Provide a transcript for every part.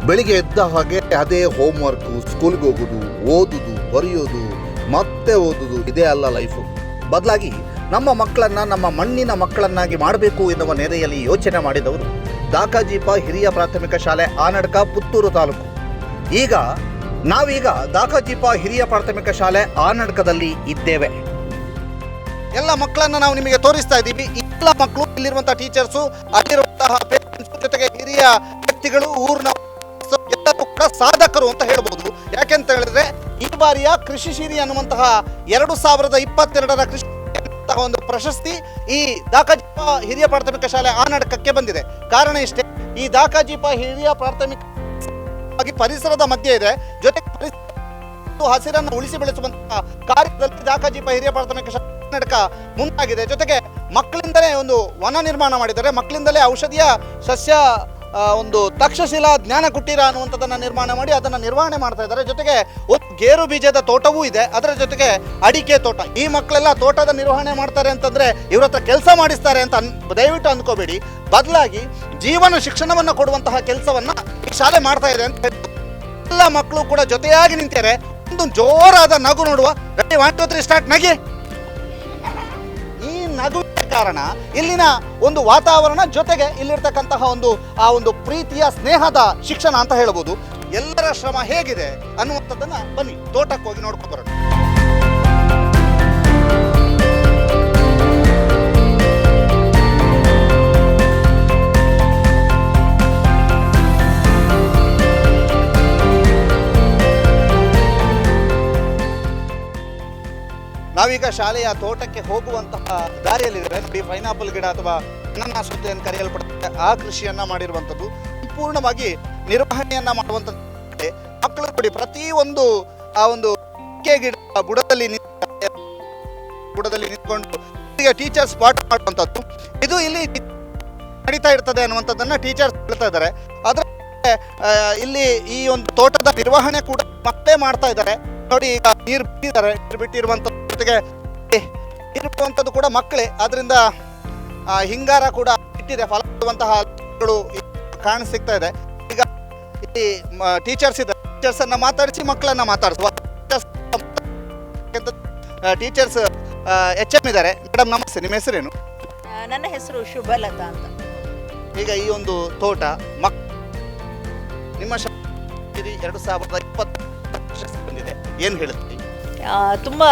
ಬೆಳಿಗ್ಗೆ ಎದ್ದ ಹಾಗೆ ಅದೇ ಹೋಮ್ವರ್ಕು, ಸ್ಕೂಲ್ಗೆ ಹೋಗೋದು, ಓದೋದು, ಬರೆಯೋದು, ಮತ್ತೆ ಓದೋದು, ಇದೇ ಅಲ್ಲ ಲೈಫು. ಬದಲಾಗಿ ನಮ್ಮ ಮಕ್ಕಳನ್ನು ನಮ್ಮ ಮಣ್ಣಿನ ಮಕ್ಕಳನ್ನಾಗಿ ಮಾಡಬೇಕು ಎನ್ನುವ ನೆಲೆಯಲ್ಲಿ ಯೋಚನೆ ಮಾಡಿದವರು ದಾಕಾಜಿಪ ಹಿರಿಯ ಪ್ರಾಥಮಿಕ ಶಾಲೆ, ಆನಡ್ಕ, ಪುತ್ತೂರು ತಾಲೂಕು. ನಾವೀಗ ದಾಕಾಜಿಪ ಹಿರಿಯ ಪ್ರಾಥಮಿಕ ಶಾಲೆ ಆನಡ್ಕದಲ್ಲಿ ಇದ್ದೇವೆ. ಎಲ್ಲ ಮಕ್ಕಳನ್ನು ನಾವು ನಿಮಗೆ ತೋರಿಸ್ತಾ ಇದ್ದೀವಿ. ಎಲ್ಲ ಮಕ್ಕಳು, ಇಲ್ಲಿರುವಂತಹ ಟೀಚರ್ಸು, ಅಲ್ಲಿರುವಂತಹ ಪೇರೆಂಟ್ಸ್, ಜೊತೆಗೆ ಹಿರಿಯ ವ್ಯಕ್ತಿಗಳು, ಊರಿನ ಎಲ್ಲರೂ ಕೂಡ ಸಾಧಕರು ಅಂತ ಹೇಳ್ಬೋದು. ಯಾಕೆಂತ ಹೇಳಿದ್ರೆ ಈ ಬಾರಿಯ ಕೃಷಿ ಶ್ರೀ ಅನ್ನುವಂತಹ 2022ರ ಕೃಷಿ ಒಂದು ಪ್ರಶಸ್ತಿ ಈ ದಾಕಾಜಿಪ ಹಿರಿಯ ಪ್ರಾಥಮಿಕ ಶಾಲೆ ಆನಡ್ಕಕ್ಕೆ ಬಂದಿದೆ. ಕಾರಣ ಇಷ್ಟೇ, ಈ ದಾಕಾಜಿಪ ಹಿರಿಯ ಪ್ರಾಥಮಿಕ ಪರಿಸರದ ಮಧ್ಯೆ ಇದೆ, ಜೊತೆಗೆ ಹಸಿರನ್ನು ಉಳಿಸಿ ಬೆಳೆಸುವಂತಹ ಕಾರ್ಯದಲ್ಲಿ ದಾಕಾಜಿಪ ಹಿರಿಯ ಪ್ರಾಥಮಿಕ ಶಾಲೆ ಆನಡ್ಕ ಮುಂದಾಗಿದೆ. ಜೊತೆಗೆ ಮಕ್ಕಳಿಂದಲೇ ಒಂದು ವನ ನಿರ್ಮಾಣ ಮಾಡಿದ್ದಾರೆ, ಮಕ್ಕಳಿಂದಲೇ ಔಷಧಿಯ ಸಸ್ಯ ಒಂದು ತಕ್ಷಶಿಲಾ ಜ್ಞಾನ ಕುಟೀರ ಅನ್ನುವಂಥದ್ದನ್ನು ನಿರ್ಮಾಣ ಮಾಡಿ ಅದನ್ನು ನಿರ್ವಹಣೆ ಮಾಡ್ತಾ ಇದ್ದಾರೆ. ಜೊತೆಗೆ ಒಂದು ಗೇರು ಬೀಜದ ತೋಟವೂ ಇದೆ, ಅದರ ಜೊತೆಗೆ ಅಡಿಕೆ ತೋಟ. ಈ ಮಕ್ಕಳೆಲ್ಲ ತೋಟದ ನಿರ್ವಹಣೆ ಮಾಡ್ತಾರೆ ಅಂತಂದರೆ ಇವ್ರ ಹತ್ರ ಕೆಲಸ ಮಾಡಿಸ್ತಾರೆ ಅಂತ ದಯವಿಟ್ಟು ಅಂದ್ಕೋಬೇಡಿ. ಬದಲಾಗಿ ಜೀವನ ಶಿಕ್ಷಣವನ್ನು ಕೊಡುವಂತಹ ಕೆಲಸವನ್ನು ಈ ಶಾಲೆ ಮಾಡ್ತಾ ಇದೆ ಅಂತ ಹೇಳಿ ಎಲ್ಲ ಮಕ್ಕಳು ಕೂಡ ಜೊತೆಯಾಗಿ ನಿಂತಿದ್ದಾರೆ. ಒಂದು ಜೋರಾದ ನಗು ನೋಡುವ. Ready, 1 2 3 start. ನಗಿ. ಈ ನಗು ಕಾರಣ ಇಲ್ಲಿನ ಒಂದು ವಾತಾವರಣ, ಜೊತೆಗೆ ಇಲ್ಲಿರ್ತಕ್ಕಂತಹ ಒಂದು ಪ್ರೀತಿಯ ಸ್ನೇಹದ ಶಿಕ್ಷಣ ಅಂತ ಹೇಳ್ಬೋದು. ಎಲ್ಲರ ಶ್ರಮ ಹೇಗಿದೆ ಅನ್ನುವಂಥದ್ದನ್ನ ಬನ್ನಿ ತೋಟಕ್ಕೆ ಹೋಗಿ ನೋಡ್ಕೊಂಡು ಬರೋಣ. ನಾವೀಗ ಶಾಲೆಯ ತೋಟಕ್ಕೆ ಹೋಗುವಂತಹ ದಾರಿಯಲ್ಲಿದ್ದೇವೆ. ನೋಡಿ, ಪೈನಾಪಲ್ ಗಿಡ ಅಥವಾ ಅನಾನಸ್ ಎಂದು ಕರೆಯಲ್ಪಡುತ್ತೆ, ಆ ಕೃಷಿಯನ್ನ ಮಾಡಿರುವಂಥದ್ದು. ಸಂಪೂರ್ಣವಾಗಿ ನಿರ್ವಹಣೆಯನ್ನ ಮಾಡುವಂಥದ್ದು. ಮಕ್ಕಳು ನೋಡಿ, ಪ್ರತಿಯೊಂದು ಆ ಒಂದು ಗಿಡ ಬುಡದಲ್ಲಿ ನಿಂತ್ಕೊಂಡು ಈಗ ಟೀಚರ್ಸ್ ಪಾಠ ಮಾಡುವಂಥದ್ದು. ಇದು ಇಲ್ಲಿ ನಡೀತಾ ಇರ್ತದೆ ಅನ್ನುವಂಥದ್ದನ್ನ ಟೀಚರ್ಸ್ ಹೇಳ್ತಾ ಇದ್ದಾರೆ. ಅದರ ಇಲ್ಲಿ ಈ ಒಂದು ತೋಟದ ನಿರ್ವಹಣೆ ಕೂಡ ಮತ್ತೆ ಮಾಡ್ತಾ ಇದ್ದಾರೆ. ನೋಡಿ, ಈಗ ನೀರು ಬಿಟ್ಟಿರುವಂಥದ್ದು, ಜೊತೆಗೆ ಇರುವಂಥದ್ದು ಕೂಡ ಮಕ್ಕಳೇ. ಆದ್ರಿಂದ ಹಿಂಗಾರ ಕೂಡ ಇಟ್ಟಿದೆ, ಫಲ ಕೊಡುವಂತಹ ಕಾಣ ಸಿಗ್ತಾ ಇದೆ. ಈಗ ಇಲ್ಲಿ ಟೀಚರ್ಸ್ ಇದೆ, ಟೀಚರ್ಸ್ ಅನ್ನ ಮಾತಾಡಿಸಿ ಮಕ್ಕಳನ್ನ ಮಾತಾಡಿಸುವ ಟೀಚರ್ಸ್ HM ಇದ್ದಾರೆ. ಮೇಡಮ್ ನಮಸ್ತೆ, ನಿಮ್ಮ ಹೆಸರೇನು? ನನ್ನ ಹೆಸರು ಶುಭಲತಾ ಅಂತ. ಈಗ ಈ ಒಂದು ತೋಟ ನಿಮ್ಮ 2020 ಬಂದಿದೆ, ಏನು ಹೇಳುತ್ತೀರಿ? ತುಂಬ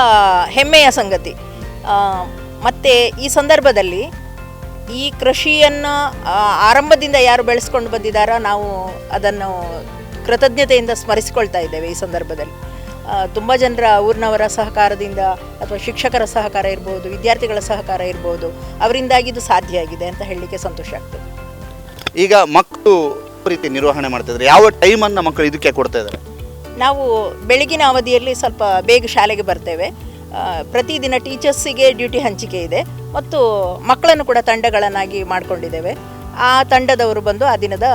ಹೆಮ್ಮೆಯ ಸಂಗತಿ. ಮತ್ತು ಈ ಸಂದರ್ಭದಲ್ಲಿ ಈ ಕೃಷಿಯನ್ನು ಆರಂಭದಿಂದ ಯಾರು ಬೆಳೆಸ್ಕೊಂಡು ಬಂದಿದ್ದಾರೋ ನಾವು ಅದನ್ನು ಕೃತಜ್ಞತೆಯಿಂದ ಸ್ಮರಿಸಿಕೊಳ್ತಾ ಇದ್ದೇವೆ. ಈ ಸಂದರ್ಭದಲ್ಲಿ ತುಂಬ ಜನರ ಊರಿನವರ ಸಹಕಾರದಿಂದ ಅಥವಾ ಶಿಕ್ಷಕರ ಸಹಕಾರ ಇರ್ಬೋದು, ವಿದ್ಯಾರ್ಥಿಗಳ ಸಹಕಾರ ಇರ್ಬೋದು, ಅವರಿಂದಾಗಿ ಇದು ಸಾಧ್ಯ ಆಗಿದೆ ಅಂತ ಹೇಳಲಿಕ್ಕೆ ಸಂತೋಷ ಆಗ್ತದೆ. ಈಗ ಮಕ್ಕಳು ರೀತಿ ನಿರ್ವಹಣೆ ಮಾಡ್ತಿದ್ದಾರೆ, ಯಾವ ಟೈಮನ್ನು ಮಕ್ಕಳು ಇದಕ್ಕೆ ಕೊಡ್ತಾ ಇದ್ದಾರೆ? ನಾವು ಬೆಳಗಿನ ಅವಧಿಯಲ್ಲಿ ಸ್ವಲ್ಪ ಬೇಗ ಶಾಲೆಗೆ ಬರ್ತೇವೆ. ಪ್ರತಿದಿನ ಟೀಚರ್ಸಿಗೆ ಡ್ಯೂಟಿ ಹಂಚಿಕೆ ಇದೆ ಮತ್ತು ಮಕ್ಕಳನ್ನು ಕೂಡ ತಂಡಗಳನ್ನಾಗಿ ಮಾಡಿಕೊಂಡಿದ್ದೇವೆ. ಆ ತಂಡದವರು ಬಂದು ಆ ದಿನದ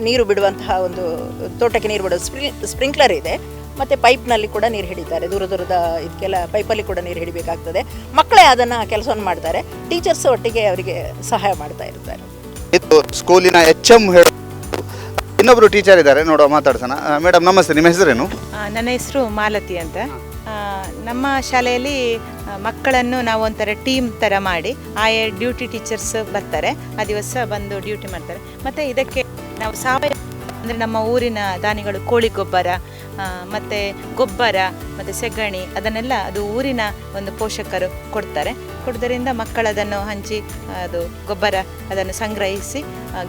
ನೀರು ಬಿಡುವಂತಹ ಒಂದು ತೋಟಕ್ಕೆ ನೀರು ಬಿಡೋದು ಸ್ಪ್ರಿಂಕ್ಲರ್ ಇದೆ ಮತ್ತು ಪೈಪ್ನಲ್ಲಿ ಕೂಡ ನೀರು ಹಿಡಿತಾರೆ. ದೂರದ ಇದಕ್ಕೆಲ್ಲ ಪೈಪಲ್ಲಿ ಕೂಡ ನೀರು ಹಿಡಿಬೇಕಾಗ್ತದೆ. ಮಕ್ಕಳೇ ಅದನ್ನು ಕೆಲಸವನ್ನು ಮಾಡ್ತಾರೆ, ಟೀಚರ್ಸ್ ಒಟ್ಟಿಗೆ ಅವರಿಗೆ ಸಹಾಯ ಮಾಡ್ತಾ ಇರ್ತಾರೆ. ಇದು ಸ್ಕೂಲಿನ HM ಹೇಳೋ ಇನ್ನೊಬ್ರು ಟೀಚರ್ ಇದ್ದಾರೆ, ನೋಡುವ ಮಾತಾಡ್ಸೋಣ. ಮೇಡಮ್ ನಮಸ್ತೆ, ನಿಮ್ಮ ಹೆಸರೇನು? ನನ್ನ ಹೆಸರು ಮಾಲತಿ ಅಂತ. ನಮ್ಮ ಶಾಲೆಯಲ್ಲಿ ಮಕ್ಕಳನ್ನು ನಾವು ಒಂಥರ ಟೀಮ್ ಥರ ಮಾಡಿ ಆಯಾ ಡ್ಯೂಟಿ ಟೀಚರ್ಸ್ ಬರ್ತಾರೆ, ಆ ದಿವಸ ಬಂದು ಡ್ಯೂಟಿ ಮಾಡ್ತಾರೆ. ಮತ್ತು ಇದಕ್ಕೆ ನಾವು ಸಾವಯವ ಅಂದರೆ ನಮ್ಮ ಊರಿನ ದಾನಿಗಳು ಕೋಳಿ ಗೊಬ್ಬರ ಮತ್ತು ಗೊಬ್ಬರ ಮತ್ತು ಸೆಗಣಿ ಅದನ್ನೆಲ್ಲ ಅದು ಊರಿನ ಒಂದು ಪೋಷಕರು ಕೊಡುವುದರಿಂದ ಮಕ್ಕಳದನ್ನು ಹಂಚಿ ಅದು ಗೊಬ್ಬರ ಅದನ್ನು ಸಂಗ್ರಹಿಸಿ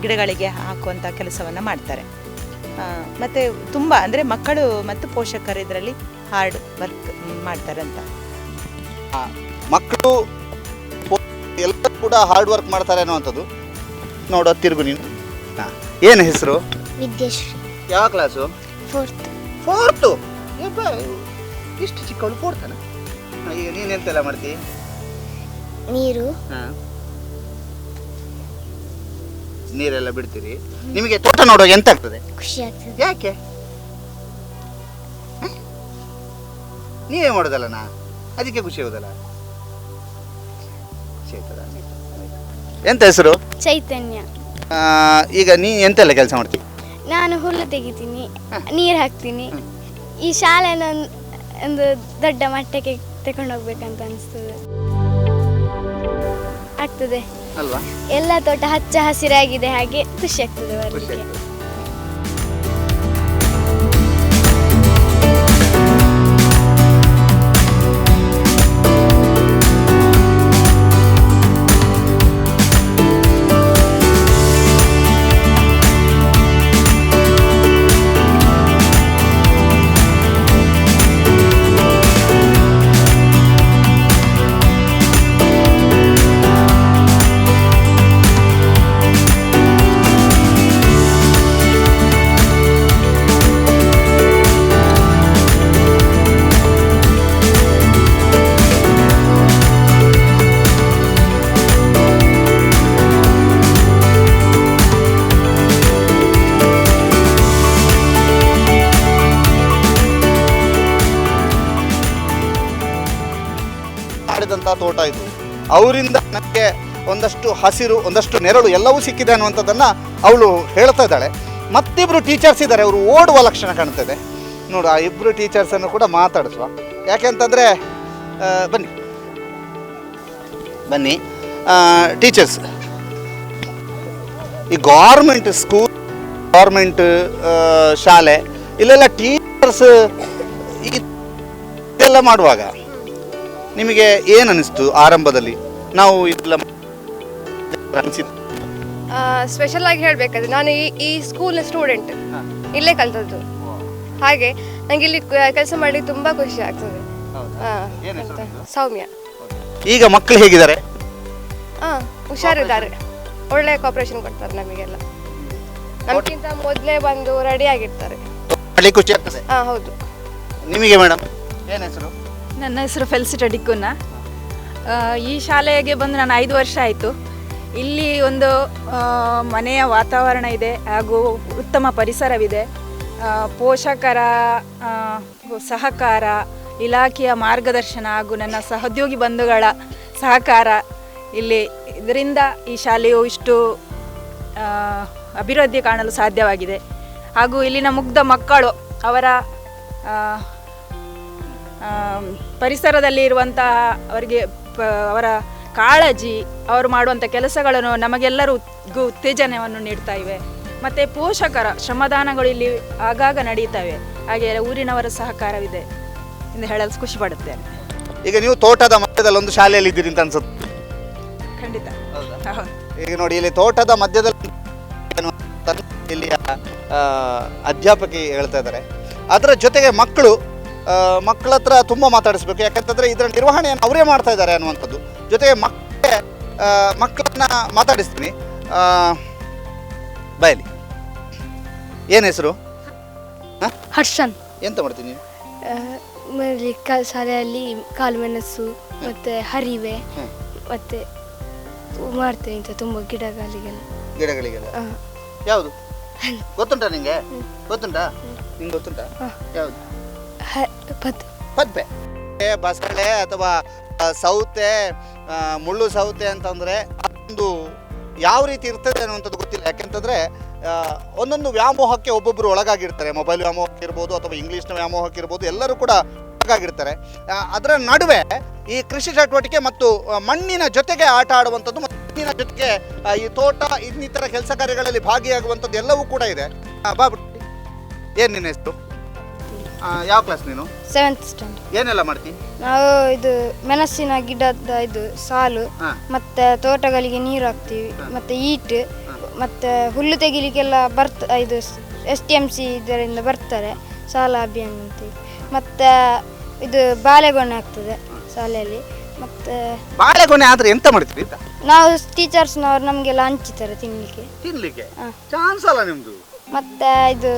ಗಿಡಗಳಿಗೆ ಹಾಕುವಂಥ ಕೆಲಸವನ್ನು ಮಾಡ್ತಾರೆ. ಮತ್ತು ತುಂಬ ಅಂದರೆ ಮಕ್ಕಳು ಮತ್ತು ಪೋಷಕರು ಇದರಲ್ಲಿ ಹಾರ್ಡ್ ವರ್ಕ್ ಮಾಡ್ತಾರೆ ಅಂತ. ಮಕ್ಕಳು ಎಲ್ಲ ಕೂಡ ಹಾರ್ಡ್ ವರ್ಕ್ ಮಾಡ್ತಾರೆ ಅನ್ನುವಂಥದ್ದು. ನೋಡೋ ತಿರುಗು ನೀನು. ಏನು ಹೆಸರು? ವಿದ್ಯಾಶ್ರೀ. ಯಾವ ಕ್ಲಾಸು? 4th. 4th. ಇಷ್ಟು ಚಿಕ್ಕವಳು 4th. ಈಗ ನೀನೆಂತೆಲ್ಲ ಮಾಡ್ತೀವಿ? ನೀರು. ನೀರೆಲ್ಲ ಬಿಡ್ತೀರಿ. ನಿಮಗೆ ತೋಟ ನೋಡುವಾಗ ಎಂತ ಆಗ್ತದೆ? ಖುಷಿ ಆಗ್ತದೆ. ಯಾಕೆ? ನೀವೇ ಮಾಡೋದಲ್ಲ ನಾ, ಅದಕ್ಕೆ ಖುಷಿ ಆಗೋದಲ್ಲ. ಖುಷಿ ಆಯ್ತದ? ಎಂತ ಹೆಸರು? ಚೈತನ್ಯ. ಈಗ ನೀ ಎಂತೆಲ್ಲ ಕೆಲಸ ಮಾಡ್ತೀವಿ? ನಾನು ಹುಲ್ಲು ತೆಗಿತೀನಿ, ನೀರು ಹಾಕ್ತೀನಿ. ಈ ಶಾಲೆನ ಒಂದು ದೊಡ್ಡ ಮಟ್ಟಕ್ಕೆ ತಗೊಂಡು ಹೋಗ್ಬೇಕಂತ ಅನಿಸ್ತದೆ. ಆಗ್ತದೆ ಅಲ್ವಾ? ಎಲ್ಲ ತೋಟ ಹಚ್ಚ ಹಸಿರಾಗಿದೆ, ಹಾಗೆ ಖುಷಿ ಆಗ್ತದೆ ಬರಲಿಕ್ಕೆ. ತೋಟ ಇದು. ಅವರಿಂದ ನನಗೆ ಒಂದಷ್ಟು ಹಸಿರು, ಒಂದಷ್ಟು ನೆರಳು ಎಲ್ಲವೂ ಸಿಕ್ಕಿದೆ ಅನ್ನುವಂಥದ್ದನ್ನು ಅವಳು ಹೇಳ್ತಾ ಇದ್ದಾಳೆ. ಮತ್ತಿಬ್ಬರು ಟೀಚರ್ಸ್ ಇದ್ದಾರೆ, ಅವರು ಓಡುವ ಲಕ್ಷಣ ಕಾಣ್ತದೆ. ನೋಡು, ಆ ಇಬ್ಬರು ಟೀಚರ್ಸನ್ನು ಕೂಡ ಮಾತಾಡಿಸುವ. ಯಾಕೆಂತಂದರೆ ಬನ್ನಿ ಬನ್ನಿ ಟೀಚರ್ಸ್, ಈ ಗೌರ್ಮೆಂಟ್ ಸ್ಕೂಲ್, ಗೌರ್ಮೆಂಟ್ ಶಾಲೆ, ಇಲ್ಲೆಲ್ಲ ಟೀಚರ್ಸ್ ಇದೆಲ್ಲ ಮಾಡುವಾಗ ನಿಮಗೆ ಏನು ಅನಿಸ್ತು ಆರಂಭದಲ್ಲಿ? ನಾವು ಇದೆಲ್ಲ ಅನಿಸಿತ್ತು? ಸ್ಪೆಷಲ್ ಆಗಿ ಹೇಳಬೇಕಾದ್ರೆ ನಾನು ಈ ಸ್ಕೂಲ್ನ ಸ್ಟೂಡೆಂಟ್, ಇಲ್ಲೇ ಕಲ್ತದ್ದು. ಹಾಗೆ ನನಗೆ ಇಲ್ಲಿ ಕೆಲಸ ಮಾಡಿ ತುಂಬ ಖುಷಿ ಆಗ್ತದೆ. ಸೌಮ್ಯ. ಈಗ ಮಕ್ಕಳು ಹೇಗಿದ್ದಾರೆ? ಹುಷಾರಿದ್ದಾರೆ, ಒಳ್ಳೆ ಕೋಆಪರೇಷನ್ ಕೊಡ್ತಾರೆ ನಮಗೆಲ್ಲ. ನಮಗಿಂತ ಮೊದಲೇ ಬಂದು ರೆಡಿ ಆಗಿರ್ತಾರೆ. ಖುಷಿ ಆಗ್ತದೆ. ಹೌದು. ನಿಮಗೆ ಮೇಡಮ್ ಏನು ಹೆಸರು? ನನ್ನ ಹೆಸರು ಫೆಲ್ಸಿಟಾ ಡಿಕ್ಕುನ್ನ. ಈ ಶಾಲೆಗೆ ಬಂದು ನಾನು 5 ವರ್ಷ ಆಯಿತು. ಇಲ್ಲಿ ಒಂದು ಮನೆಯ ವಾತಾವರಣ ಇದೆ, ಹಾಗೂ ಉತ್ತಮ ಪರಿಸರವಿದೆ. ಪೋಷಕರ ಸಹಕಾರ, ಇಲಾಖೆಯ ಮಾರ್ಗದರ್ಶನ ಹಾಗೂ ನನ್ನ ಸಹೋದ್ಯೋಗಿ ಬಂಧುಗಳ ಸಹಕಾರ ಇಲ್ಲಿ ಇದರಿಂದ ಈ ಶಾಲೆಯು ಇಷ್ಟು ಅಭಿವೃದ್ಧಿ ಕಾಣಲು ಸಾಧ್ಯವಾಗಿದೆ. ಹಾಗೂ ಇಲ್ಲಿನ ಮುಗ್ಧ ಮಕ್ಕಳು ಅವರ ಪರಿಸರದಲ್ಲಿ ಇರುವಂತಹ ಅವರಿಗೆ ಅವರ ಕಾಳಜಿ, ಅವರು ಮಾಡುವಂಥ ಕೆಲಸಗಳನ್ನು ನಮಗೆಲ್ಲರಿಗೂ ಉತ್ತೇಜನವನ್ನು ನೀಡ್ತಾ ಇವೆ. ಮತ್ತು ಪೋಷಕರ ಶ್ರಮದಾನಗಳು ಇಲ್ಲಿ ಆಗಾಗ ನಡೀತವೆ. ಹಾಗೆ ಊರಿನವರ ಸಹಕಾರವಿದೆ ಎಂದು ಹೇಳಲು ಖುಷಿ ಪಡುತ್ತೇನೆ. ಈಗ ನೀವು ತೋಟದ ಮಧ್ಯದಲ್ಲಿ ಒಂದು ಶಾಲೆಯಲ್ಲಿ ಇದ್ದೀರಿ ಅಂತ ಅನ್ಸುತ್ತೆ? ಖಂಡಿತ. ಈಗ ನೋಡಿ, ಇಲ್ಲಿ ತೋಟದ ಮಧ್ಯದಲ್ಲಿ ಇಲ್ಲಿಯ ಅಧ್ಯಾಪಕಿ ಹೇಳ್ತಾ ಇದ್ದಾರೆ. ಅದರ ಜೊತೆಗೆ ಮಕ್ಕಳ ಹತ್ರ ತುಂಬ ಮಾತಾಡಿಸ್ಬೇಕು. ಯಾಕಂತಂದರೆ ಇದರ ನಿರ್ವಹಣೆಯನ್ನು ಅವರೇ ಮಾಡ್ತಾ ಇದ್ದಾರೆ ಅನ್ನುವಂಥದ್ದು. ಜೊತೆಗೆ ಮಕ್ಕಳನ್ನ ಮಾತಾಡಿಸ್ತೀನಿ. ಬಯಲಿ, ಏನು ಹೆಸರು? ಹರ್ಷನ್. ಎಂತ ಮಾಡ್ತೀನಿ? ಶಾಲೆಯಲ್ಲಿ ಕಾಳು ಮೆಣಸು ಮತ್ತು ಹರಿವೆ ಮತ್ತು ಮಾಡ್ತೇನೆ ಅಂತ ತುಂಬ ಗಿಡಗಳಿಗೆಲ್ಲ. ಯಾವುದು ಗೊತ್ತುಂಟಾ ನಿಂಗೆ? ಗೊತ್ತುಂಟಾ ನಿಂಗೆ? ಗೊತ್ತುಂಟಾ ಯಾವುದು? ಪದ್ಪೆ, ಬಸಳೆ ಅಥವಾ ಸೌತೆ, ಮುಳ್ಳು ಸೌತೆ ಅಂತಂದರೆ ಅದೊಂದು ಯಾವ ರೀತಿ ಇರ್ತದೆ ಅನ್ನುವಂಥದ್ದು ಗೊತ್ತಿಲ್ಲ. ಯಾಕೆಂತಂದರೆ ಒಂದೊಂದು ವ್ಯಾಮೋಹಕ್ಕೆ ಒಬ್ಬೊಬ್ಬರು ಒಳಗಾಗಿರ್ತಾರೆ. ಮೊಬೈಲ್ ವ್ಯಾಮೋಹಕ್ಕೆ ಇರ್ಬೋದು ಅಥವಾ ಇಂಗ್ಲೀಷ್ನ ವ್ಯಾಮೋಹಕ್ಕೆ ಇರ್ಬೋದು, ಎಲ್ಲರೂ ಕೂಡ ಒಳಗಾಗಿರ್ತಾರೆ. ಅದರ ನಡುವೆ ಈ ಕೃಷಿ ಚಟುವಟಿಕೆ ಮತ್ತು ಮಣ್ಣಿನ ಜೊತೆಗೆ ಆಟ ಆಡುವಂಥದ್ದು ಮತ್ತು ಮಣ್ಣಿನ ಜೊತೆಗೆ ಈ ತೋಟ ಇನ್ನಿತರ ಕೆಲಸ ಕಾರ್ಯಗಳಲ್ಲಿ ಭಾಗಿಯಾಗುವಂಥದ್ದು ಎಲ್ಲವೂ ಕೂಡ ಇದೆ. ಬಾಬು, ಏನು ನಿನ್ನ ಹೆಸರು? ಯಾವ ಕ್ಲಾಸ್ ನೀನು? 7th standard. ಏನೆಲ್ಲ ಮಾಡ್ತೀನಿ? ನಾವು ಇದು ಮೆಣಸಿನ ಗಿಡದ ಇದು ಸಾಲು, ಮತ್ತೆ ತೋಟಗಳಿಗೆ ನೀರು ಹಾಕ್ತೀವಿ, ಮತ್ತೆ ಈಟ್, ಮತ್ತೆ ಹುಲ್ಲು ತೆಗಿಲಿಕ್ಕೆಲ್ಲ ಇದು STMC ಇದರಿಂದ ಬರ್ತಾರೆ, ಶಾಲಾ ಅಭಿಯಾನ ಅಂತೀವಿ. ಮತ್ತು ಇದು ಬಾಳೆಗೊನೆ ಆಗ್ತದೆ ಶಾಲೆಯಲ್ಲಿ. ಮತ್ತು ಬಾಳೆಗೊನೆ ಆದ್ರೆ ಎಂತ ಮಾಡ್ತೀರಿ ಅಂತ ನಾವು ಟೀಚರ್ಸ್ನವ್ರು ನಮಗೆಲ್ಲ ಹಂಚ್ತಾರೆ ತಿನ್ನಲಿಕ್ಕೆ. ತಿನ್ಲಿಕ್ಕೆ ಹಾ. ಚಾನ್ಸ್ ಅಲ್ಲ ನಿಮ್ದು. ಮತ್ತು ಇದು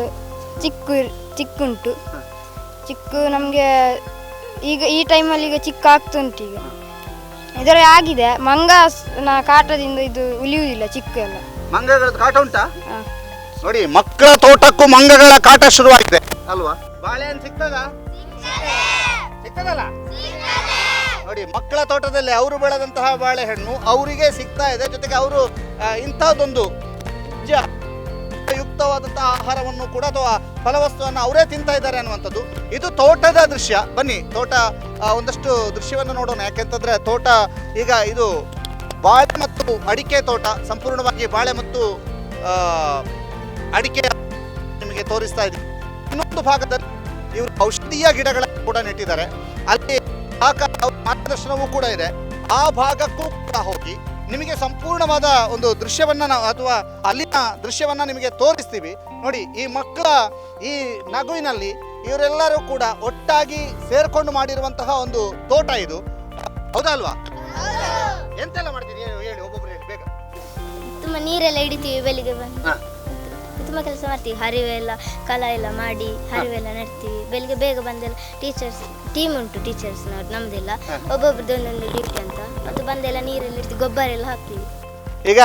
ಚಿಕ್ಕುಂಟು. ಚಿಕ್ಕು ನಮಗೆ ಈಗ ಈ ಟೈಮಲ್ಲಿ ಈಗ ಚಿಕ್ಕ ಆಗ್ತುಂಟು. ಈಗ ಇದರ ಆಗಿದೆ ಮಂಗನ ಕಾಟದಿಂದ ಇದು ಉಳಿಯುವುದಿಲ್ಲ ಚಿಕ್ಕು ಎಲ್ಲ. ಮಂಗಗಳ ಕಾಟ ಉಂಟಾ? ಹಾ. ನೋಡಿ, ಮಕ್ಕಳ ತೋಟಕ್ಕೂ ಮಂಗಗಳ ಕಾಟ ಶುರುವಾಗಿದೆ ಅಲ್ವಾ? ಬಾಳೆಹಣ್ಣು ಸಿಗ್ತದ? ಸಿಗ್ತದಲ್ಲ? ನೋಡಿ, ಮಕ್ಕಳ ತೋಟದಲ್ಲಿ ಅವರು ಬೆಳೆದಂತಹ ಬಾಳೆಹಣ್ಣು ಅವರಿಗೆ ಸಿಗ್ತಾ ಇದೆ. ಜೊತೆಗೆ ಅವರು ಇಂಥದ್ದೊಂದು ಯುಕ್ತವಾದಂತಹ ಆಹಾರವನ್ನು ಕೂಡ ಅಥವಾ ಫಲವಸ್ತುವನ್ನು ಅವರೇ ತಿಂತಾ ಇದ್ದಾರೆ ಅನ್ನುವಂಥದ್ದು. ಇದು ತೋಟದ ದೃಶ್ಯ. ಬನ್ನಿ, ತೋಟ ಒಂದಷ್ಟು ದೃಶ್ಯವನ್ನು ನೋಡೋಣ. ಯಾಕೆಂತಂದ್ರೆ ತೋಟ ಈಗ ಇದು ಬಾಳೆ ಮತ್ತು ಅಡಿಕೆ ತೋಟ, ಸಂಪೂರ್ಣವಾಗಿ ಬಾಳೆ ಮತ್ತು ಅಡಿಕೆ ನಿಮಗೆ ತೋರಿಸ್ತಾ ಇದ್ದೀವಿ. ಇನ್ನೊಂದು ಭಾಗದಲ್ಲಿ ಇವರು ಔಷಧೀಯ ಗಿಡಗಳನ್ನು ಕೂಡ ನೆಟ್ಟಿದ್ದಾರೆ. ಅಲ್ಲಿ ಮಾರ್ಗದರ್ಶನವೂ ಕೂಡ ಇದೆ. ಆ ಭಾಗಕ್ಕೂ ಕೂಡ ಹೋಗಿ ನಿಮಗೆ ಸಂಪೂರ್ಣವಾದ ಒಂದು ದೃಶ್ಯವನ್ನ ಅಥವಾ ಅಲ್ಲಿನ ದೃಶ್ಯವನ್ನ ನಿಮಗೆ ತೋರಿಸ್ತೀವಿ. ನೋಡಿ, ಈ ಮಕ್ಕಳ ಈ ನಗುವಿನಲ್ಲಿ ಇವರೆಲ್ಲರೂ ಕೂಡ ಒಟ್ಟಾಗಿ ಸೇರ್ಕೊಂಡು ಮಾಡಿರುವಂತಹ ಒಂದು ತೋಟ ಇದು, ಹೌದಾ ಅಲ್ವಾ? ಎಂತೆಲ್ಲ ಮಾಡ್ತೀರಿ ಹೇಳಿ, ಒಬ್ಬೊಬ್ರು ಹೇಳಿ ಬೇಗ. ತುಂಬ ನೀರೆಲ್ಲ ಹಿಡಿತೀವಿ ಬೆಳಿಗ್ಗೆ ಬಂದು, ತುಂಬ ಕೆಲಸ ಮಾಡ್ತೀವಿ. ಹರಿವೆಲ್ಲ ಕಲ ಎಲ್ಲ ಮಾಡಿ ಹರಿವೆಲ್ಲ ನೆಡ್ತೀವಿ. ಬೆಳಿಗ್ಗೆ ಬೇಗ ಬಂದೆಲ್ಲ ಟೀಮ್ ಉಂಟು ಟೀಚರ್ಸ್ನವ್ರು, ನಮ್ದೆಲ್ಲ ಒಬ್ಬೊಬ್ರದ್ದು ಒಂದೊಂದು ಡ್ಯೂಟಿ ಅಂತ. ಅದು ಬಂದೆಲ್ಲ ನೀರೆಲ್ಲ ಇಡ್ತೀವಿ, ಗೊಬ್ಬರ ಎಲ್ಲ ಹಾಕ್ತೀವಿ. ಈಗ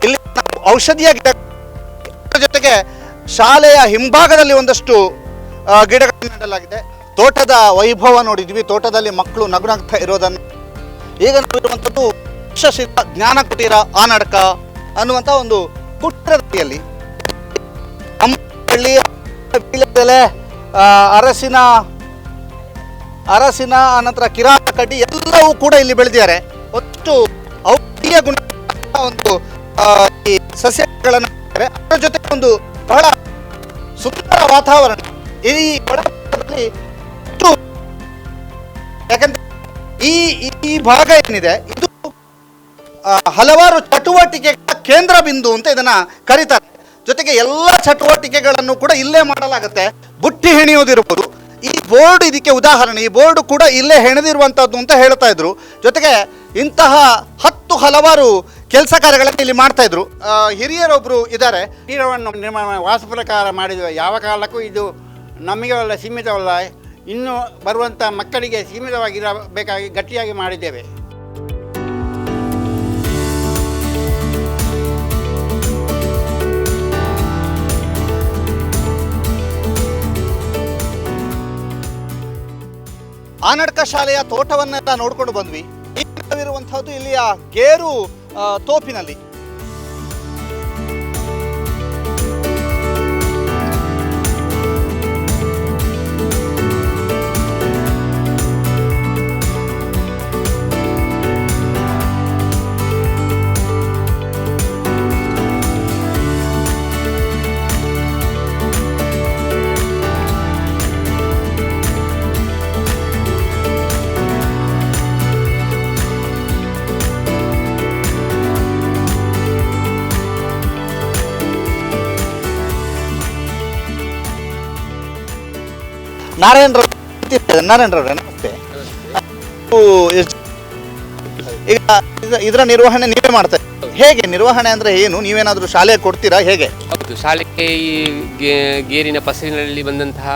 ಇಲ್ಲಿ ಔಷಧೀಯ ಗಿಡ ಜೊತೆಗೆ ಶಾಲೆಯ ಹಿಂಭಾಗದಲ್ಲಿ ಒಂದಷ್ಟು ಗಿಡಗಳನ್ನು ನೆಡಲಾಗಿದೆ. ತೋಟದ ವೈಭವ ನೋಡಿದ್ವಿ. ತೋಟದಲ್ಲಿ ಮಕ್ಕಳು ನಗುನಗ್ತಾ ಇರೋದನ್ನು ಈಗ ನಾವಿರುವಂಥದ್ದು ವೃಕ್ಷಶಿಲ್ಪ ಜ್ಞಾನ ಕುಟೀರ ಆನಡ್ಕ ಅನ್ನುವಂಥ ಒಂದು ಕುಟೀರದಲ್ಲಿ ಬೀಳದೆಲೆ, ಅರಸಿನ ಅನಂತರ ಕಿರಾತ ಕಡ್ಡಿ ಎಲ್ಲವೂ ಕೂಡ ಇಲ್ಲಿ ಬೆಳೆದಿದ್ದಾರೆ. ಒಟ್ಟು ಔಷಧೀಯ ಗುಣ ಒಂದು ಈ ಸಸ್ಯಗಳನ್ನು ಬೆಳೆದಿದ್ದಾರೆ. ಅದರ ಜೊತೆ ಒಂದು ಬಹಳ ಸುಂದರ ವಾತಾವರಣ ಈ ಬಡದಲ್ಲಿ. ಯಾಕಂದ್ರೆ ಈ ಭಾಗ ಏನಿದೆ ಇದು ಹಲವಾರು ಚಟುವಟಿಕೆಗಳ ಕೇಂದ್ರ ಬಿಂದು ಅಂತ ಇದನ್ನ ಕರೀತಾರೆ. ಜೊತೆಗೆ ಎಲ್ಲ ಚಟುವಟಿಕೆಗಳನ್ನು ಕೂಡ ಇಲ್ಲೇ ಮಾಡಲಾಗುತ್ತೆ. ಬುಟ್ಟಿ ಹೆಣೆಯೋದಿರ್ಬೋದು, ಈ ಬೋರ್ಡ್ ಇದಕ್ಕೆ ಉದಾಹರಣೆ. ಈ ಬೋರ್ಡ್ ಕೂಡ ಇಲ್ಲೇ ಹೆಣೆದಿರುವಂಥದ್ದು ಅಂತ ಹೇಳ್ತಾ ಇದ್ರು. ಜೊತೆಗೆ ಇಂತಹ ಹಲವಾರು ಕೆಲಸ ಕಾರ್ಯಗಳನ್ನು ಇಲ್ಲಿ ಮಾಡ್ತಾ ಇದ್ರು. ಹಿರಿಯರೊಬ್ರು ಇದ್ದಾರೆ. ತೀರವನ್ನು ನಿರ್ಮಾಣ ವಾಸ್ತು ಪ್ರಕಾರ ಮಾಡಿದ್ವಿ. ಯಾವ ಕಾಲಕ್ಕೂ ಇದು ನಮಗೆ ಅಲ್ಲ, ಸೀಮಿತವಲ್ಲ. ಇನ್ನು ಬರುವಂಥ ಮಕ್ಕಳಿಗೆ ಸೀಮಿತವಾಗಿರಬೇಕಾಗಿ ಗಟ್ಟಿಯಾಗಿ ಮಾಡಿದ್ದೇವೆ. ಆನಡ್ಕ ಶಾಲೆಯ ತೋಟವನ್ನೆಲ್ಲ ನೋಡ್ಕೊಂಡು ಬಂದ್ವಿ. ಇರುವಂತಹದ್ದು ಇಲ್ಲಿಯ ಗೇರು ತೋಪಿನಲ್ಲಿ. ನಾರಾಯಣರವ್ರೆ ನಮಸ್ತೆ. ಈಗ ಇದರ ನಿರ್ವಹಣೆ ನೀವೇ ಮಾಡ್ತಾ ಇದ್ದೀರಾ? ಹೇಗೆ ನಿರ್ವಹಣೆ ಅಂದ್ರೆ ಏನು? ನೀವೇನಾದ್ರೂ ಶಾಲೆ ಕೊಡ್ತೀರಾ ಹೇಗೆ? ಹೌದು, ಶಾಲೆಗೆ ಈ ಗೇರಿನ ಫಸಲಿನಲ್ಲಿ ಬಂದಂತಹ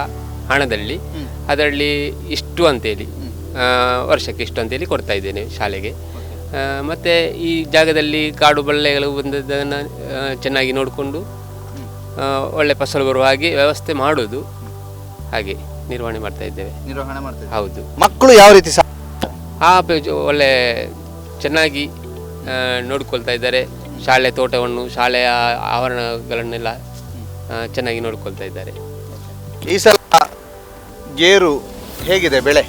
ಹಣದಲ್ಲಿ ಅದರಲ್ಲಿ ಇಷ್ಟು ಅಂತೇಳಿ ವರ್ಷಕ್ಕೆ ಇಷ್ಟು ಅಂತೇಳಿ ಕೊಡ್ತಾ ಇದ್ದೇನೆ ಶಾಲೆಗೆ. ಮತ್ತು ಈ ಜಾಗದಲ್ಲಿ ಕಾಡು ಬಳ್ಳೆಗಳು ಬಂದದ್ದನ್ನು ಚೆನ್ನಾಗಿ ನೋಡಿಕೊಂಡು ಒಳ್ಳೆ ಫಸಲು ಬರುವ ಹಾಗೆ ವ್ಯವಸ್ಥೆ ಮಾಡೋದು, ಹಾಗೆ ನಿರ್ವಹಣೆ ಮಾಡ್ತಾ ಇದ್ದೇವೆ. ನಿರ್ವಹಣೆ ಮಾಡ್ತೀವಿ. ಹೌದು. ಮಕ್ಕಳು ಯಾವ ರೀತಿ ಒಳ್ಳೆ ಚೆನ್ನಾಗಿ ನೋಡ್ಕೊಳ್ತಾ ಇದ್ದಾರೆ. ಶಾಲೆ ತೋಟವನ್ನು, ಶಾಲೆಯ ಆವರಣಗಳನ್ನೆಲ್ಲ ಚೆನ್ನಾಗಿ ನೋಡ್ಕೊಳ್ತಾ ಇದ್ದಾರೆ. ಈ ಸಲ ಗೇರು ಹೇಗಿದೆ ಬೆಳೆ?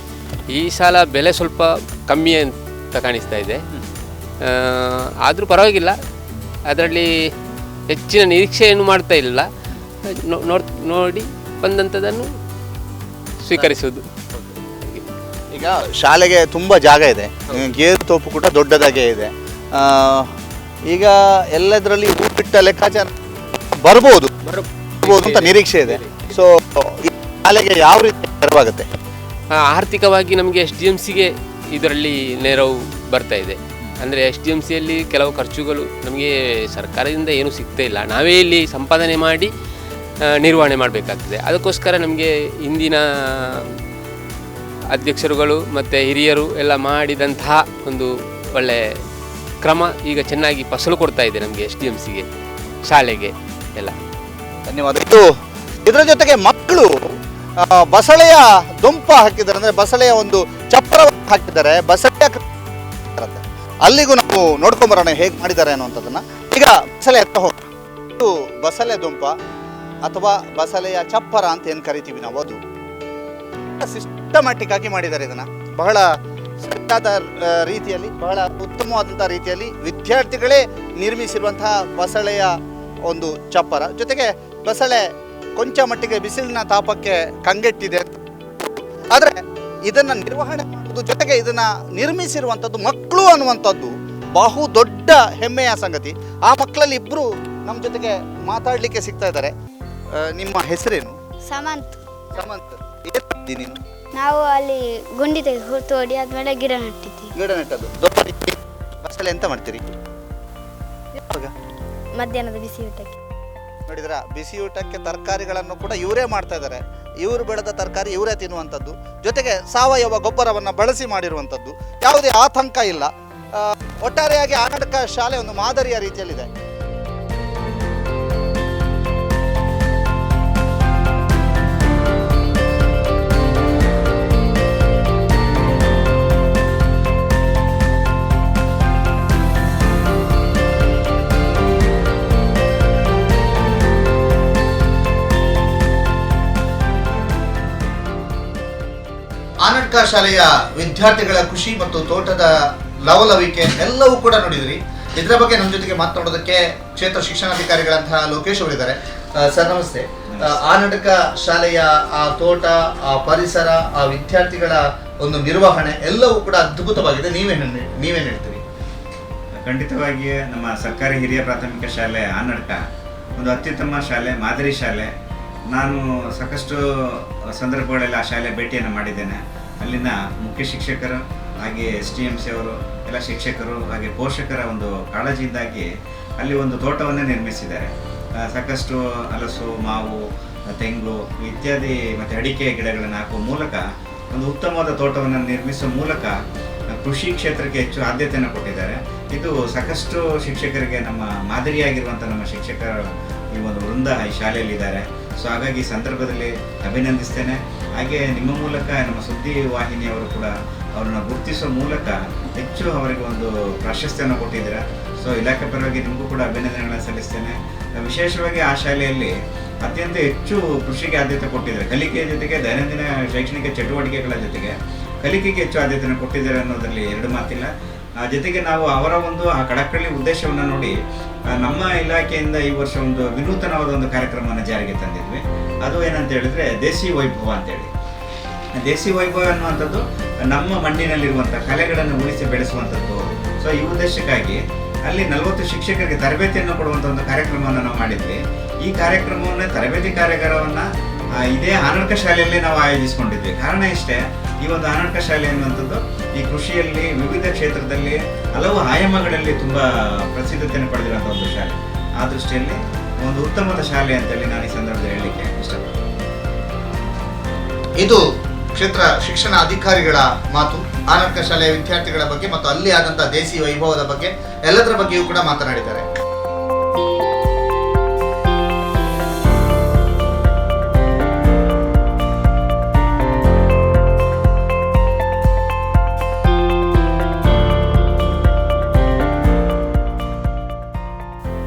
ಈ ಸಲ ಬೆಲೆ ಸ್ವಲ್ಪ ಕಮ್ಮಿ ಅಂತ ಕಾಣಿಸ್ತಾ ಇದೆ. ಆದರೂ ಪರವಾಗಿಲ್ಲ, ಅದರಲ್ಲಿ ಹೆಚ್ಚಿನ ನಿರೀಕ್ಷೆಯನ್ನು ಮಾಡ್ತಾ ಇಲ್ಲ. ನೋಡಿ ಬಂದಂಥದ್ದನ್ನು ಸ್ವೀಕರಿಸುವುದು. ಈಗ ಶಾಲೆಗೆ ತುಂಬ ಜಾಗ ಇದೆ, ಗೇರು ತೋಪು ಕೂಡ ದೊಡ್ಡದಾಗೆ ಇದೆ. ಈಗ ಎಲ್ಲದರಲ್ಲಿ ಹೂ ಬಿಟ್ಟ ಲೆಕ್ಕಾಚಾರ ಬರ್ಬೋದು ಅಂತ ನಿರೀಕ್ಷೆ ಇದೆ. ಸೊ ಶಾಲೆಗೆ ಯಾವ ರೀತಿ ನೆರವಾಗುತ್ತೆ? ಆರ್ಥಿಕವಾಗಿ ನಮಗೆ SDMCಗೆ ಇದರಲ್ಲಿ ನೆರವು ಬರ್ತಾ ಇದೆ. ಅಂದರೆ SDMCಯಲ್ಲಿ ಕೆಲವು ಖರ್ಚುಗಳು ನಮಗೆ ಸರ್ಕಾರದಿಂದ ಏನೂ ಸಿಗ್ತಾ ಇಲ್ಲ, ನಾವೇ ಇಲ್ಲಿ ಸಂಪಾದನೆ ಮಾಡಿ ನಿರ್ವಹಣೆ ಮಾಡಬೇಕಾಗ್ತದೆ. ಅದಕ್ಕೋಸ್ಕರ ನಮಗೆ ಇಂದಿನ ಅಧ್ಯಕ್ಷರುಗಳು ಮತ್ತು ಹಿರಿಯರು ಎಲ್ಲ ಮಾಡಿದಂತಹ ಒಂದು ಒಳ್ಳೆಯ ಕ್ರಮ ಈಗ ಚೆನ್ನಾಗಿ ಫಸಲು ಕೊಡ್ತಾ ಇದೆ ನಮಗೆ SDMCಗೆ, ಶಾಲೆಗೆ ಎಲ್ಲ. ಧನ್ಯವಾದ. ಇದರ ಜೊತೆಗೆ ಮಕ್ಕಳು ಬಸಳೆಯ ದುಂಪ ಹಾಕಿದ್ದಾರೆ, ಅಂದರೆ ಬಸಳೆಯ ಒಂದು ಚಪ್ಪರ ಹಾಕಿದ್ದಾರೆ. ಬಸಳೆಯ ಅಲ್ಲಿಗೂ ನಾವು ನೋಡ್ಕೊಂಬರೋಣ ಹೇಗೆ ಮಾಡಿದ್ದಾರೆ ಅನ್ನುವಂಥದ್ದನ್ನು. ಈಗ ಬಸಳೆ ಹತ್ರ ಹೋಗಿ, ಇದು ಬಸಳೆ ದುಂಪ ಅಥವಾ ಬಸಳೆಯ ಚಪ್ಪರ ಅಂತ ಏನು ಕರಿತೀವಿ ನಾವು, ಅದು ಸಿಸ್ಟಮ್ಯಾಟಿಕ್ ಆಗಿ ಮಾಡಿದ್ದಾರೆ. ಇದನ್ನು ಬಹಳ ಸರಿಯಾದ ರೀತಿಯಲ್ಲಿ, ಬಹಳ ಉತ್ತಮವಾದಂಥ ರೀತಿಯಲ್ಲಿ ವಿದ್ಯಾರ್ಥಿಗಳೇ ನಿರ್ಮಿಸಿರುವಂತಹ ಬಸಳೆಯ ಒಂದು ಚಪ್ಪರ. ಜೊತೆಗೆ ಬಸಳೆ ಕೊಂಚ ಮಟ್ಟಿಗೆ ಬಿಸಿಲಿನ ತಾಪಕ್ಕೆ ಕಂಗೆಟ್ಟಿದೆ. ಆದರೆ ಇದನ್ನು ನಿರ್ವಹಣೆ ಮಾಡೋದು, ಜೊತೆಗೆ ಇದನ್ನು ನಿರ್ಮಿಸಿರುವಂಥದ್ದು ಮಕ್ಕಳು ಅನ್ನುವಂಥದ್ದು ಬಹು ದೊಡ್ಡ ಹೆಮ್ಮೆಯ ಸಂಗತಿ. ಆ ಮಕ್ಕಳಲ್ಲಿ ಇಬ್ಬರು ನಮ್ಮ ಜೊತೆಗೆ ಮಾತಾಡಲಿಕ್ಕೆ ಸಿಗ್ತಾ ಇದ್ದಾರೆ. ನಿಮ್ಮ ಹೆಸರೇನು? ಸಮಂತ್. ಸಮಂತ್, ಏನು ನೀನು? ನಾವು ಅಲ್ಲಿ ಗುಂಡಿ ತೆಗೆದು ತೋಡಿ ಆದ್ಮೇಲೆ ಗಿಡ ನೆಟ್ಟಿದ್ದೀವಿ. ಗಿಡ ನೆಟ್ಟದ್ದು ದೊಡ್ಡ ಬಸಳೆ ಎಂತ ಮಾಡ್ತೀರಿ? ಮಧ್ಯಾಹ್ನದ ಬಿಸಿ ಊಟಕ್ಕೆ. ನೋಡಿದ್ರ, ಬಿಸಿ ಊಟಕ್ಕೆ ತರಕಾರಿಗಳನ್ನು ಕೂಡ ಇವರೇ ಮಾಡ್ತಾ ಇದ್ದಾರೆ. ಇವರು ಬೆಳೆದ ತರಕಾರಿ ಇವರೇ ತಿನ್ನುವಂಥದ್ದು, ಜೊತೆಗೆ ಸಾವಯವ ಗೊಬ್ಬರವನ್ನು ಬಳಸಿ ಮಾಡಿರುವಂಥದ್ದು. ಯಾವುದೇ ಆತಂಕ ಇಲ್ಲ. ಒಟ್ಟಾರೆಯಾಗಿ ಆನಡ್ಕ ಶಾಲೆ ಒಂದು ಮಾದರಿಯ ರೀತಿಯಲ್ಲಿದೆ. ಆನಡ್ಕ ಶಾಲೆಯ ವಿದ್ಯಾರ್ಥಿಗಳ ಖುಷಿ ಮತ್ತು ತೋಟದ ಲವಲವಿಕೆ ಎಲ್ಲವೂ ಕೂಡ ನೋಡಿದ್ರಿ. ಇದರ ಬಗ್ಗೆ ನಮ್ಮ ಜೊತೆಗೆ ಮಾತನಾಡೋದಕ್ಕೆ ಕ್ಷೇತ್ರ ಶಿಕ್ಷಣಾಧಿಕಾರಿಗಳಂತಹ ಲೋಕೇಶ್ ಅವರಿದ್ದಾರೆ. ಸರ್ ನಮಸ್ತೆ. ಆನಡ್ಕ ಶಾಲೆಯ ಆ ತೋಟ, ಆ ಪರಿಸರ, ಆ ವಿದ್ಯಾರ್ಥಿಗಳ ಒಂದು ನಿರ್ವಹಣೆ ಎಲ್ಲವೂ ಕೂಡ ಅದ್ಭುತವಾಗಿದೆ. ನೀವೇನು ಹೇಳ್ತೀರಿ? ಖಂಡಿತವಾಗಿ ನಮ್ಮ ಸರ್ಕಾರಿ ಹಿರಿಯ ಪ್ರಾಥಮಿಕ ಶಾಲೆ ಆನಡ್ಕ ಒಂದು ಅತ್ಯುತ್ತಮ ಶಾಲೆ, ಮಾದರಿ ಶಾಲೆ. ನಾನು ಸಾಕಷ್ಟು ಸಂದರ್ಭಗಳಲ್ಲಿ ಆ ಶಾಲೆ ಭೇಟಿಯನ್ನು ಮಾಡಿದ್ದೇನೆ. ಅಲ್ಲಿನ ಮುಖ್ಯ ಶಿಕ್ಷಕರು ಹಾಗೆ SDMC ಅವರು ಎಲ್ಲ ಶಿಕ್ಷಕರು ಹಾಗೆ ಪೋಷಕರ ಒಂದು ಕಾಳಜಿಯಿಂದಾಗಿ ಅಲ್ಲಿ ಒಂದು ತೋಟವನ್ನೇ ನಿರ್ಮಿಸಿದ್ದಾರೆ. ಸಾಕಷ್ಟು ಹಲಸು, ಮಾವು, ತೆಂಗು ಇತ್ಯಾದಿ ಮತ್ತು ಅಡಿಕೆ ಗಿಡಗಳನ್ನು ಹಾಕುವ ಮೂಲಕ ಒಂದು ಉತ್ತಮವಾದ ತೋಟವನ್ನು ನಿರ್ಮಿಸುವ ಮೂಲಕ ಕೃಷಿ ಕ್ಷೇತ್ರಕ್ಕೆ ಹೆಚ್ಚು ಆದ್ಯತೆಯನ್ನು ಕೊಟ್ಟಿದ್ದಾರೆ. ಇದು ಸಾಕಷ್ಟು ಶಿಕ್ಷಕರಿಗೆ ನಮ್ಮ ಮಾದರಿಯಾಗಿರುವಂಥ ನಮ್ಮ ಶಿಕ್ಷಕರ ಈ ಒಂದು ವೃಂದ ಈ ಶಾಲೆಯಲ್ಲಿದ್ದಾರೆ. ಸೊ ಹಾಗಾಗಿ ಈ ಸಂದರ್ಭದಲ್ಲಿ ಅಭಿನಂದಿಸ್ತೇನೆ. ಹಾಗೆ ನಿಮ್ಮ ಮೂಲಕ ನಮ್ಮ ಸುದ್ದಿ ವಾಹಿನಿಯವರು ಕೂಡ ಅವರನ್ನು ಗುರುತಿಸುವ ಮೂಲಕ ಹೆಚ್ಚು ಅವರಿಗೆ ಒಂದು ಪ್ರಾಶಸ್ತ್ಯವನ್ನು ಕೊಟ್ಟಿದ್ದೀರಾ. ಸೊ ಇಲಾಖೆ ಪರವಾಗಿ ನಿಮಗೂ ಕೂಡ ಅಭಿನಂದನೆಗಳನ್ನು ಸಲ್ಲಿಸ್ತೇನೆ. ವಿಶೇಷವಾಗಿ ಆ ಶಾಲೆಯಲ್ಲಿ ಅತ್ಯಂತ ಹೆಚ್ಚು ಕೃಷಿಗೆ ಆದ್ಯತೆ ಕೊಟ್ಟಿದ್ದಾರೆ. ಕಲಿಕೆಯ ಜೊತೆಗೆ ದೈನಂದಿನ ಶೈಕ್ಷಣಿಕ ಚಟುವಟಿಕೆಗಳ ಜೊತೆಗೆ ಕಲಿಕೆಗೆ ಹೆಚ್ಚು ಆದ್ಯತೆಯನ್ನು ಕೊಟ್ಟಿದ್ದಾರೆ ಅನ್ನೋದರಲ್ಲಿ ಎರಡು ಮಾತಿಲ್ಲ. ಜೊತೆಗೆ ನಾವು ಅವರ ಒಂದು ಆ ಕಳಕಳಿ ಉದ್ದೇಶವನ್ನು ನೋಡಿ ನಮ್ಮ ಇಲಾಖೆಯಿಂದ ಈ ವರ್ಷ ಒಂದು ವಿನೂತನವಾದ ಒಂದು ಕಾರ್ಯಕ್ರಮವನ್ನು ಜಾರಿಗೆ ತಂದಿದ್ವಿ. ಅದು ಏನಂತ ಹೇಳಿದ್ರೆ ದೇಸಿ ವೈಭವ ಅಂತೇಳಿ. ದೇಸಿ ವೈಭವ ಅನ್ನುವಂಥದ್ದು ನಮ್ಮ ಮಣ್ಣಿನಲ್ಲಿರುವಂಥ ಕಲೆಗಳನ್ನು ಉಳಿಸಿ ಬೆಳೆಸುವಂಥದ್ದು. ಸೊ ಈ ಉದ್ದೇಶಕ್ಕಾಗಿ ಅಲ್ಲಿ 40 ಶಿಕ್ಷಕರಿಗೆ ತರಬೇತಿಯನ್ನು ಕೊಡುವಂಥ ಒಂದು ಕಾರ್ಯಕ್ರಮವನ್ನು ನಾವು ಮಾಡಿದ್ವಿ. ಈ ಕಾರ್ಯಕ್ರಮವನ್ನು ತರಬೇತಿ ಕಾರ್ಯಾಗಾರವನ್ನು ಇದೇ ಆನಡ್ಕ ಶಾಲೆಯಲ್ಲಿ ನಾವು ಆಯೋಜಿಸಿಕೊಂಡಿದ್ವಿ. ಕಾರಣ ಇಷ್ಟೇ, ಈ ಒಂದು ಆನಡ್ಕ ಶಾಲೆ ಅನ್ನುವಂಥದ್ದು ಈ ಕೃಷಿಯಲ್ಲಿ ವಿವಿಧ ಕ್ಷೇತ್ರದಲ್ಲಿ ಹಲವು ಆಯಾಮಗಳಲ್ಲಿ ತುಂಬ ಪ್ರಸಿದ್ಧತೆಯನ್ನು ಪಡೆದಿರುವಂಥ ಒಂದು ಶಾಲೆ. ಆ ದೃಷ್ಟಿಯಲ್ಲಿ ಒಂದು ಉತ್ತಮವಾದ ಶಾಲೆ ಅಂತೇಳಿ ನಾನು ಈ ಸಂದರ್ಭದಲ್ಲಿ ಹೇಳಲಿಕ್ಕೆ ಇಷ್ಟಪಡ್ತೀನಿ. ಇದು ಕ್ಷೇತ್ರ ಶಿಕ್ಷಣ ಅಧಿಕಾರಿಗಳ ಮಾತು. ಆನಡ್ಕ ಶಾಲೆಯ ವಿದ್ಯಾರ್ಥಿಗಳ ಬಗ್ಗೆ ಮತ್ತು ಅಲ್ಲಿ ಆದಂತಹ ದೇಸಿ ವೈಭವದ ಬಗ್ಗೆ ಎಲ್ಲದರ ಬಗ್ಗೆಯೂ ಕೂಡ ಮಾತನಾಡಿದ್ದಾರೆ.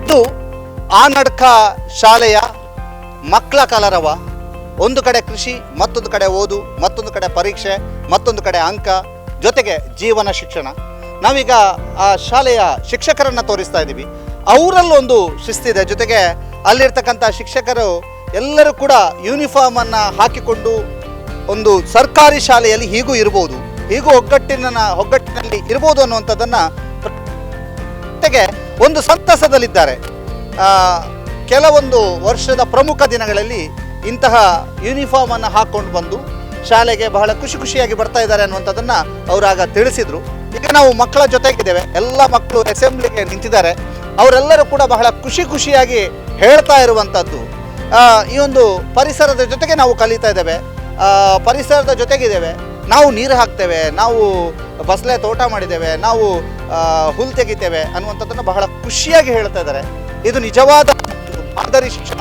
ಇದು ಆನಡ್ಕ ಶಾಲೆಯ ಮಕ್ಕಳ ಕಲರವ. ಒಂದು ಕಡೆ ಕೃಷಿ, ಮತ್ತೊಂದು ಕಡೆ ಓದು, ಮತ್ತೊಂದು ಕಡೆ ಪರೀಕ್ಷೆ, ಮತ್ತೊಂದು ಕಡೆ ಅಂಕ, ಜೊತೆಗೆ ಜೀವನ ಶಿಕ್ಷಣ. ನಾವೀಗ ಆ ಶಾಲೆಯ ಶಿಕ್ಷಕರನ್ನು ತೋರಿಸ್ತಾ ಇದ್ದೀವಿ. ಅವರಲ್ಲೊಂದು ಶಿಸ್ತಿದೆ. ಜೊತೆಗೆ ಅಲ್ಲಿರ್ತಕ್ಕಂಥ ಶಿಕ್ಷಕರು ಎಲ್ಲರೂ ಕೂಡ ಯೂನಿಫಾರ್ಮನ್ನು ಹಾಕಿಕೊಂಡು ಒಂದು ಸರ್ಕಾರಿ ಶಾಲೆಯಲ್ಲಿ ಹೀಗೂ ಇರ್ಬೋದು, ಹೀಗೂ ಒಗ್ಗಟ್ಟಿನಲ್ಲಿ ಇರ್ಬೋದು ಅನ್ನುವಂಥದ್ದನ್ನು ಜೊತೆಗೆ ಒಂದು ಸಂತಸದಲ್ಲಿದ್ದಾರೆ. ಕೆಲವೊಂದು ವರ್ಷದ ಪ್ರಮುಖ ದಿನಗಳಲ್ಲಿ ಇಂತಹ ಯೂನಿಫಾರ್ಮನ್ನು ಹಾಕ್ಕೊಂಡು ಬಂದು ಶಾಲೆಗೆ ಬಹಳ ಖುಷಿಯಾಗಿ ಬರ್ತಾ ಇದ್ದಾರೆ ಅನ್ನುವಂಥದ್ದನ್ನು ಅವರಾಗ ತಿಳಿಸಿದರು. ಈಗ ನಾವು ಮಕ್ಕಳ ಜೊತೆಗಿದ್ದೇವೆ, ಎಲ್ಲ ಮಕ್ಕಳು ಅಸೆಂಬ್ಲಿಗೆ ನಿಂತಿದ್ದಾರೆ. ಅವರೆಲ್ಲರೂ ಕೂಡ ಬಹಳ ಖುಷಿಯಾಗಿ ಹೇಳ್ತಾ ಇರುವಂಥದ್ದು ಈ ಒಂದು ಪರಿಸರದ ಜೊತೆಗೆ ನಾವು ಕಲಿತಾ ಇದ್ದೇವೆ, ಪರಿಸರದ ಜೊತೆಗಿದ್ದೇವೆ, ನಾವು ನೀರು ಹಾಕ್ತೇವೆ, ನಾವು ಬಸಳೆ ತೋಟ ಮಾಡಿದ್ದೇವೆ, ನಾವು ಹುಲ್ಲು ತೆಗಿತೇವೆ ಅನ್ನುವಂಥದ್ದನ್ನು ಬಹಳ ಖುಷಿಯಾಗಿ ಹೇಳ್ತಾ ಇದ್ದಾರೆ. ಇದು ನಿಜವಾದ ಮಾದರಿ ಶಿಕ್ಷಣ.